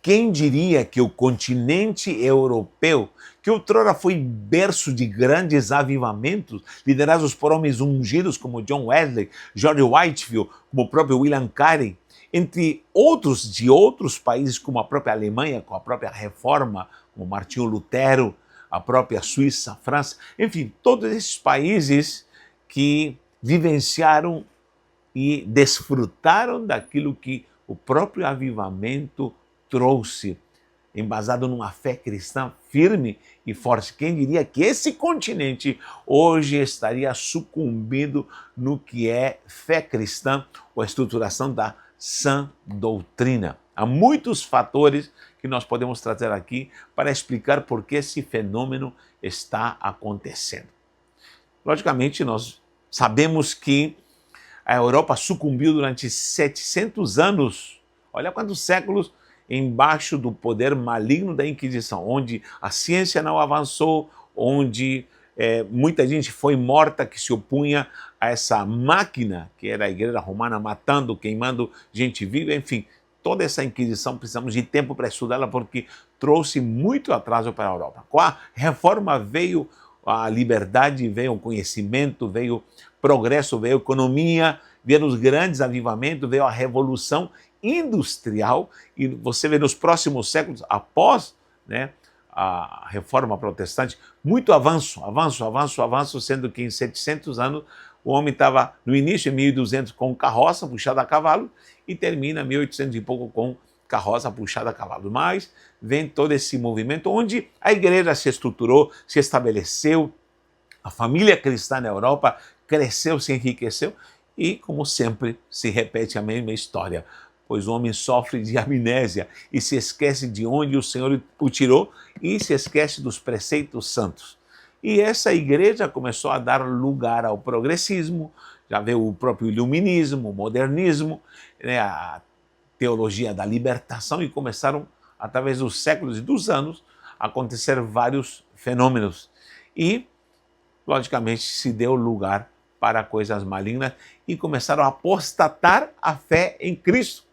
Quem diria que o continente europeu, que outrora foi berço de grandes avivamentos, liderados por homens ungidos como John Wesley, George Whitefield, como o próprio William Carey, entre outros de outros países como a própria Alemanha, com a própria Reforma, como Martinho Lutero, a própria Suíça, a França, enfim, todos esses países que vivenciaram e desfrutaram daquilo que o próprio avivamento trouxe, embasado numa fé cristã firme e forte. Quem diria que esse continente hoje estaria sucumbindo no que é fé cristã ou a estruturação da sã doutrina? Há muitos fatores que nós podemos trazer aqui para explicar por que esse fenômeno está acontecendo. Logicamente, nós sabemos que a Europa sucumbiu durante 700 anos, olha quantos séculos, embaixo do poder maligno da Inquisição, onde a ciência não avançou, onde muita gente foi morta que se opunha a essa máquina que era a Igreja Romana, matando, queimando gente viva, enfim, toda essa Inquisição precisamos de tempo para estudá-la porque trouxe muito atraso para a Europa. Com a Reforma veio a liberdade, veio o conhecimento, veio progresso, veio economia, vieram os grandes avivamentos, veio a Revolução Industrial, e você vê nos próximos séculos, após a Reforma Protestante, muito avanço, sendo que em 700 anos o homem estava no início, em 1200, com carroça puxada a cavalo, e termina em 1800 e pouco com carroça puxada a cavalo. Mas vem todo esse movimento onde a igreja se estruturou, se estabeleceu, a família cristã na Europa cresceu, se enriqueceu, e, como sempre, se repete a mesma história, pois o homem sofre de amnésia e se esquece de onde o Senhor o tirou e se esquece dos preceitos santos. E essa igreja começou a dar lugar ao progressismo, já veio o próprio iluminismo, o modernismo, a teologia da libertação, e começaram, através dos séculos e dos anos, a acontecer vários fenômenos. E, logicamente, se deu lugar para coisas malignas e começaram a apostatar a fé em Cristo.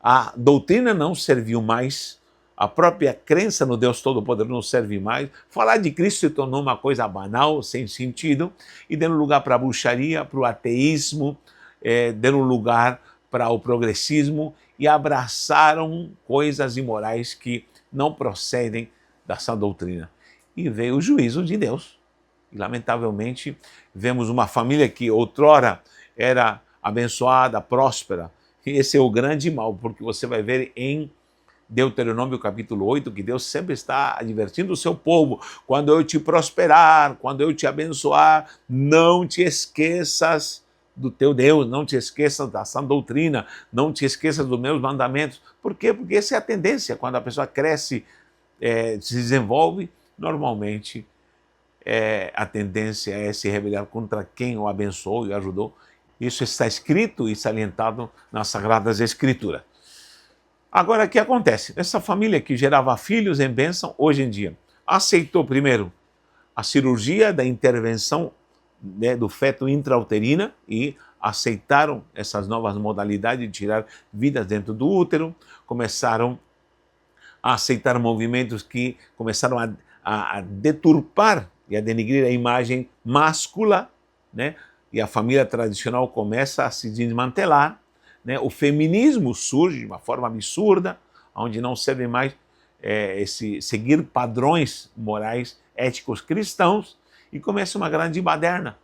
A doutrina não serviu mais, a própria crença no Deus Todo-Poderoso não serve mais, falar de Cristo se tornou uma coisa banal, sem sentido, e dando lugar para a bruxaria, para o ateísmo, dando lugar para o progressismo, e abraçaram coisas imorais que não procedem da sã doutrina. E veio o juízo de Deus. E, lamentavelmente, vemos uma família que outrora era abençoada, próspera. E esse é o grande mal, porque você vai ver em Deuteronômio capítulo 8 que Deus sempre está advertindo o seu povo: quando eu te prosperar, quando eu te abençoar, não te esqueças do teu Deus, não te esqueças da sã doutrina, não te esqueças dos meus mandamentos. Por quê? Porque essa é a tendência. Quando a pessoa cresce, se desenvolve, normalmente a tendência é se rebelar contra quem o abençoou e o ajudou. Isso está escrito e salientado nas Sagradas Escrituras. Agora, o que acontece? Essa família que gerava filhos em bênção, hoje em dia, aceitou primeiro a cirurgia da intervenção do feto intrauterina e aceitaram essas novas modalidades de tirar vidas dentro do útero, começaram a aceitar movimentos que começaram a deturpar e a denegrir a imagem máscula, e a família tradicional começa a se desmantelar, o feminismo surge de uma forma absurda, onde não serve mais seguir padrões morais, éticos cristãos, e começa uma grande baderna.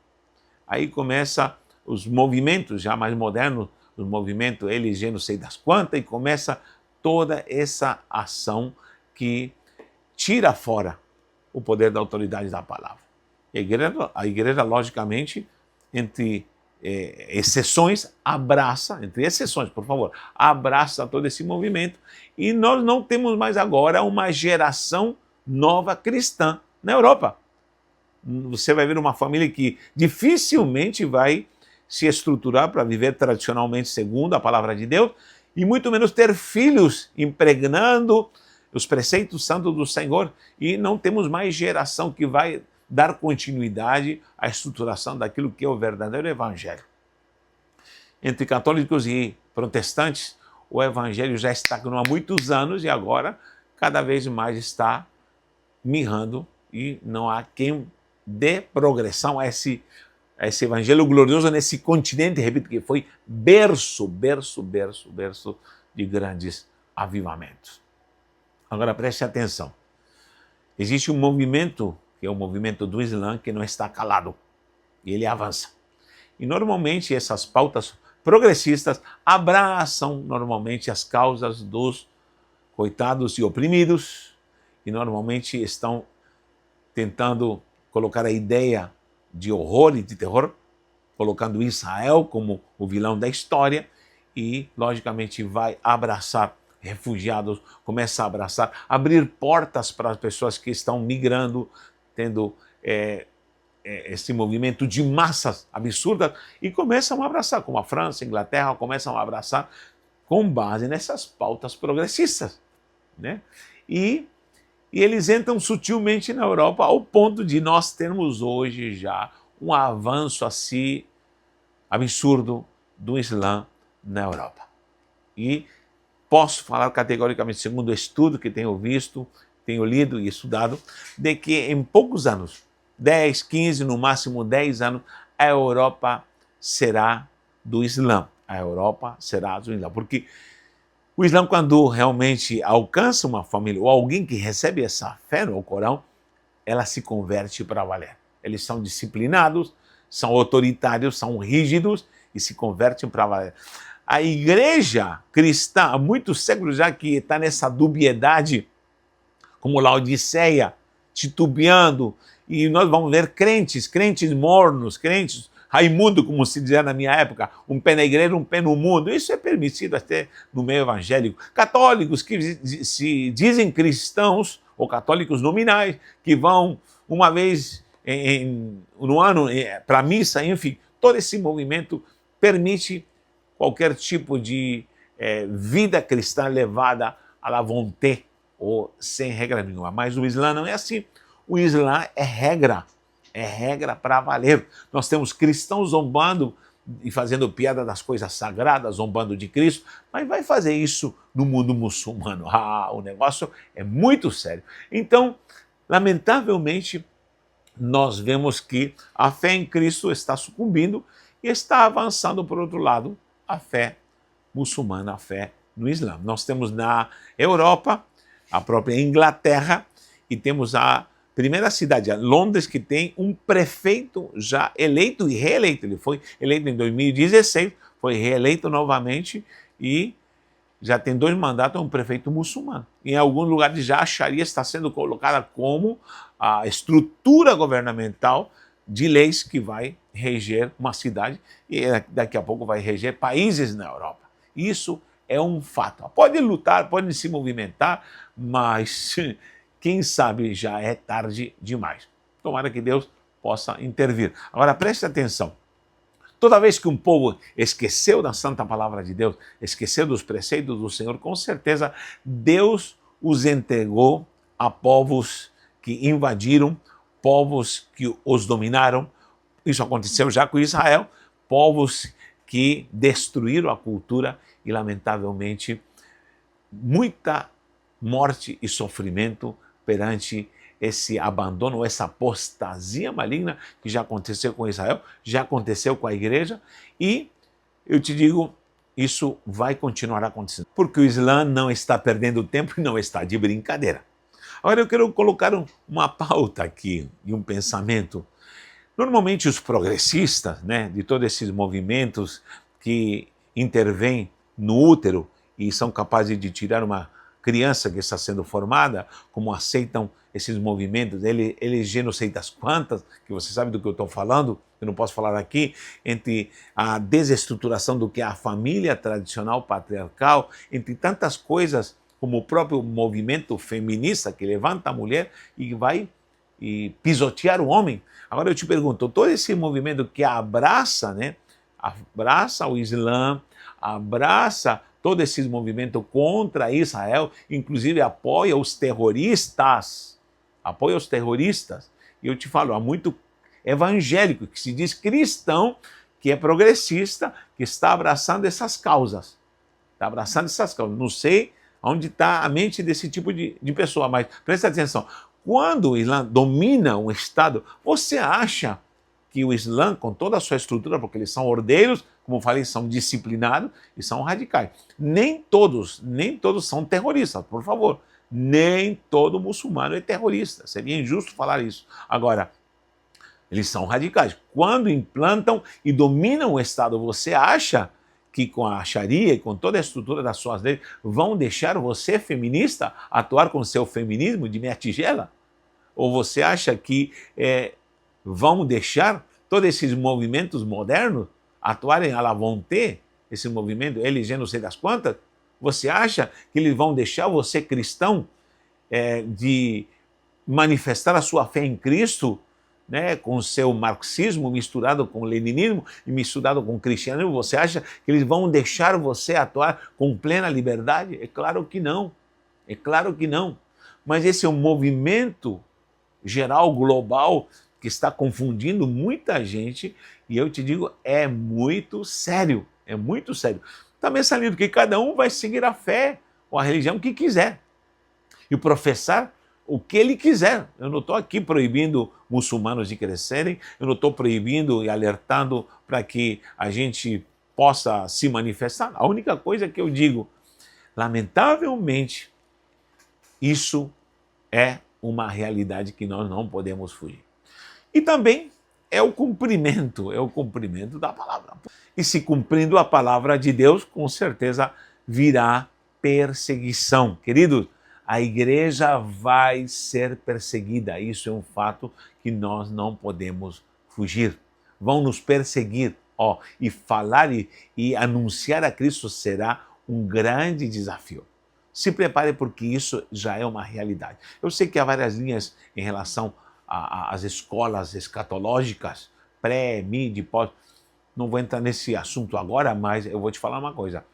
Aí começa os movimentos já mais modernos, os movimentos LG não sei das quantas, e começa toda essa ação que tira fora o poder da autoridade da palavra. A igreja logicamente, entre exceções, abraça, entre exceções, por favor, abraça todo esse movimento, e nós não temos mais agora uma geração nova cristã na Europa. Você vai ver uma família que dificilmente vai se estruturar para viver tradicionalmente segundo a palavra de Deus, e muito menos ter filhos impregnando os preceitos santos do Senhor, e não temos mais geração que vai dar continuidade à estruturação daquilo que é o verdadeiro evangelho. Entre católicos e protestantes, o evangelho já estagnou há muitos anos e agora cada vez mais está mirrando e não há quem dê progressão a esse evangelho glorioso nesse continente, repito, que foi berço de grandes avivamentos. Agora preste atenção. Existe um movimento, que é o movimento do Islã, que não está calado. E ele avança. E normalmente essas pautas progressistas abraçam normalmente as causas dos coitados e oprimidos e normalmente estão tentando colocar a ideia de horror e de terror, colocando Israel como o vilão da história e, logicamente, vai abraçar refugiados, começa a abraçar, abrir portas para as pessoas que estão migrando, tendo esse movimento de massas absurdas e começam a abraçar, como a França, a Inglaterra, começam a abraçar com base nessas pautas progressistas, né? E eles entram sutilmente na Europa ao ponto de nós termos hoje já um avanço assim absurdo do Islã na Europa. E posso falar categoricamente, segundo o estudo que tenho visto, tenho lido e estudado, de que em poucos anos, 10, 15, no máximo 10 anos, a Europa será do Islã. A Europa será do Islã. Porque o Islã, quando realmente alcança uma família ou alguém que recebe essa fé no Corão, ela se converte para valer. Eles são disciplinados, são autoritários, são rígidos e se convertem para valer. A igreja cristã, há muitos séculos já que está nessa dubiedade, como Laodiceia, titubeando, e nós vamos ver crentes mornos, crentes Raimundo, como se dizia na minha época, um pé na igreja, um pé no mundo. Isso é permitido até no meio evangélico. Católicos que se dizem cristãos, ou católicos nominais, que vão uma vez no ano para a missa, enfim, todo esse movimento permite qualquer tipo de vida cristã levada à la vontade ou sem regra nenhuma. Mas o Islã não é assim. O Islã é regra para valer. Nós temos cristãos zombando e fazendo piada das coisas sagradas, zombando de Cristo, mas vai fazer isso no mundo muçulmano. O negócio é muito sério. Então, lamentavelmente, nós vemos que a fé em Cristo está sucumbindo e está avançando, por outro lado, a fé muçulmana, a fé no Islã. Nós temos na Europa a própria Inglaterra e temos a primeira cidade, Londres, que tem um prefeito já eleito e reeleito. Ele foi eleito em 2016, foi reeleito novamente e já tem 2 mandatos, é um prefeito muçulmano. Em alguns lugares já a Sharia está sendo colocada como a estrutura governamental de leis que vai reger uma cidade e daqui a pouco vai reger países na Europa. Isso é um fato. Pode lutar, pode se movimentar, mas quem sabe já é tarde demais. Tomara que Deus possa intervir. Agora preste atenção. Toda vez que um povo esqueceu da santa palavra de Deus, esqueceu dos preceitos do Senhor, com certeza Deus os entregou a povos que invadiram, povos que os dominaram. Isso aconteceu já com Israel, povos que destruíram a cultura e, lamentavelmente, muita morte e sofrimento perante esse abandono, essa apostasia maligna que já aconteceu com Israel, já aconteceu com a igreja e eu te digo, isso vai continuar acontecendo, porque o Islã não está perdendo tempo e não está de brincadeira. Agora eu quero colocar uma pauta aqui e um pensamento. Normalmente os progressistas, né, de todos esses movimentos que intervêm no útero e são capazes de tirar uma criança que está sendo formada, como aceitam esses movimentos, eleger não sei das quantas, que você sabe do que eu estou falando, eu não posso falar aqui, entre a desestruturação do que é a família tradicional patriarcal, entre tantas coisas, como o próprio movimento feminista que levanta a mulher e vai pisotear o homem. Agora eu te pergunto, todo esse movimento que abraça, né, abraça o Islã, abraça todo esse movimento contra Israel, inclusive apoia os terroristas, e eu te falo, há muito evangélico que se diz cristão, que é progressista, que está abraçando essas causas. está abraçando essas causas. Não sei onde está a mente desse tipo de pessoa, mas presta atenção. Quando o Islã domina um Estado, você acha que o Islã, com toda a sua estrutura, porque eles são ordeiros, como eu falei, são disciplinados e são radicais. Nem todos são terroristas, por favor. Nem todo muçulmano é terrorista. Seria injusto falar isso. Agora, eles são radicais. Quando implantam e dominam o Estado, você acha que com a Sharia e com toda a estrutura das suas leis vão deixar você, feminista, atuar com seu feminismo de meia tigela? Ou você acha que vão deixar todos esses movimentos modernos atuarem à la vontade, esse movimento LGBT não sei das quantas? Você acha que eles vão deixar você, cristão, de manifestar a sua fé em Cristo, né, com o seu marxismo misturado com o leninismo e misturado com o cristianismo? Você acha que eles vão deixar você atuar com plena liberdade? É claro que não. É claro que não. Mas esse é um movimento geral, global, que está confundindo muita gente, e eu te digo, é muito sério, é muito sério. Também saliendo que cada um vai seguir a fé ou a religião que quiser e professar o que ele quiser. Eu não estou aqui proibindo muçulmanos de crescerem, eu não estou proibindo e alertando para que a gente possa se manifestar. A única coisa que eu digo, lamentavelmente, isso é uma realidade que nós não podemos fugir. E também é o cumprimento da palavra. E se cumprindo a palavra de Deus, com certeza virá perseguição. Queridos, a igreja vai ser perseguida. Isso é um fato que nós não podemos fugir. Vão nos perseguir. E falar e anunciar a Cristo será um grande desafio. Se prepare, porque isso já é uma realidade. Eu sei que há várias linhas em relação às escolas escatológicas, pré, mid, pós. Não vou entrar nesse assunto agora, mas eu vou te falar uma coisa.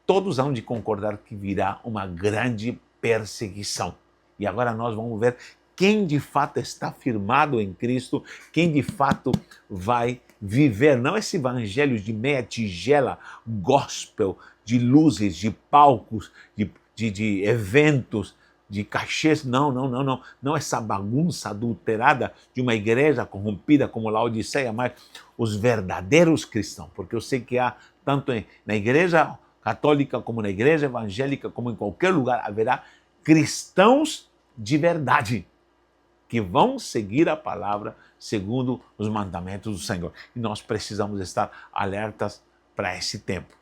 Todos hão de concordar que virá uma grande perseguição. E agora nós vamos ver quem de fato está firmado em Cristo, quem de fato vai viver, não esse evangelho de meia tigela, gospel, de luzes, de palcos, de eventos, de cachês, não essa bagunça adulterada de uma igreja corrompida como Laodiceia, mas os verdadeiros cristãos, porque eu sei que há, tanto na igreja católica como na igreja evangélica, como em qualquer lugar, haverá cristãos de verdade, que vão seguir a palavra segundo os mandamentos do Senhor. E nós precisamos estar alertas para esse tempo.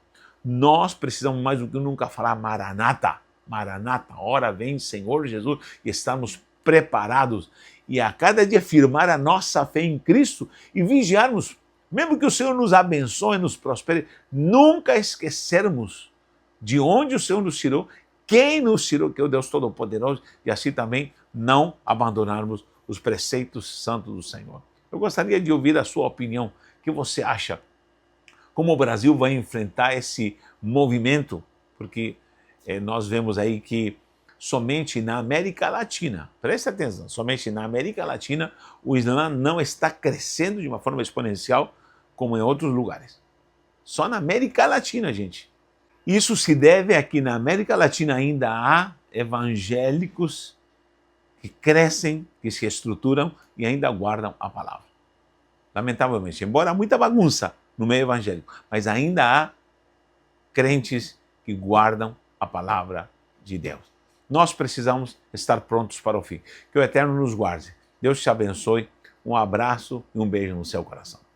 Nós precisamos mais do que nunca falar Maranata, Maranata, ora vem Senhor Jesus, e estamos preparados e a cada dia firmar a nossa fé em Cristo e vigiarmos, mesmo que o Senhor nos abençoe, nos prospere, nunca esquecermos de onde o Senhor nos tirou, quem nos tirou, que é o Deus Todo-Poderoso, e assim também não abandonarmos os preceitos santos do Senhor. Eu gostaria de ouvir a sua opinião. O que você acha? Como o Brasil vai enfrentar esse movimento? Porque nós vemos aí que somente na América Latina, preste atenção, somente na América Latina o Islã não está crescendo de uma forma exponencial como em outros lugares. Só na América Latina, gente. Isso se deve a que na América Latina ainda há evangélicos que crescem, que se estruturam e ainda guardam a palavra. Lamentavelmente, embora há muita bagunça no meio evangélico, mas ainda há crentes que guardam a palavra de Deus. Nós precisamos estar prontos para o fim. Que o Eterno nos guarde. Deus te abençoe. Um abraço e um beijo no seu coração.